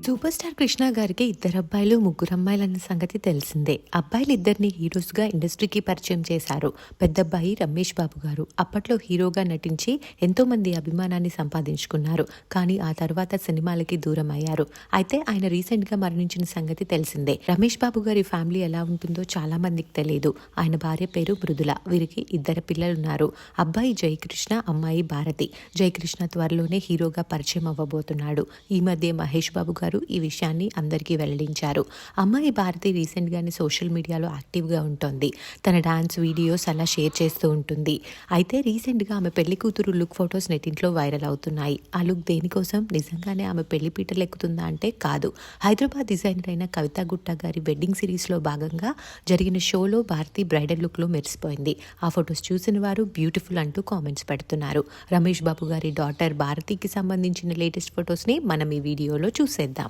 Super star Krishna గారికి ఇద్దరు అబ్బాయిలు ముగ్గురు అమ్మాయిలన్న సంగతి తెలిసిందే. అబ్బాయిలు ఇద్దరిని హీరోస్గా ఇండస్ట్రీకి పరిచయం చేశారు. పెద్ద అబ్బాయి రమేష్ బాబు గారు అప్పట్లో హీరోగా నటించి ఎంతో మంది అభిమానాన్ని సంపాదించుకున్నారు. కానీ ఆ తర్వాత సినిమాలకి దూరం అయ్యారు. అయితే ఆయన రీసెంట్గా మరణించిన సంగతి తెలిసిందే. రమేష్ బాబు గారి ఫ్యామిలీ ఎలా ఉంటుందో చాలా మందికి తెలియదు. ఆయన భార్య పేరు మృదుల. వీరికి ఇద్దరు పిల్లలున్నారు. అబ్బాయి జయకృష్ణ, అమ్మాయి భారతి. జయకృష్ణ త్వరలోనే హీరోగా పరిచయం అవ్వబోతున్నాడు. ఈ మధ్య మహేష్ బాబు గారు ఈ విషయాన్ని అందరికీ వెల్లడించారు. అమ్మాయి భారతి రీసెంట్గానే సోషల్ మీడియాలో యాక్టివ్గా ఉంటుంది. తన డాన్స్ వీడియోస్ అలా షేర్ చేస్తూ ఉంటుంది. అయితే రీసెంట్గా ఆమె పెళ్లి కూతురు లుక్ ఫొటోస్ నెట్టింట్లో వైరల్ అవుతున్నాయి. ఆ లుక్ దేనికోసం? నిజంగానే ఆమె పెళ్లి పీటలు ఎక్కుతుందా అంటే కాదు. హైదరాబాద్ డిజైనర్ అయిన కవితా గుట్టా గారి వెడ్డింగ్ సిరీస్లో భాగంగా జరిగిన షోలో భారతి బ్రైడల్ లుక్లో మెరిసిపోయింది. ఆ ఫొటోస్ చూసిన వారు బ్యూటిఫుల్ అంటూ కామెంట్స్ పెడుతున్నారు. రమేష్ బాబు గారి డాటర్ భారతికి సంబంధించిన లేటెస్ట్ ఫొటోస్ని మనం ఈ వీడియోలో చూసేద్దాం.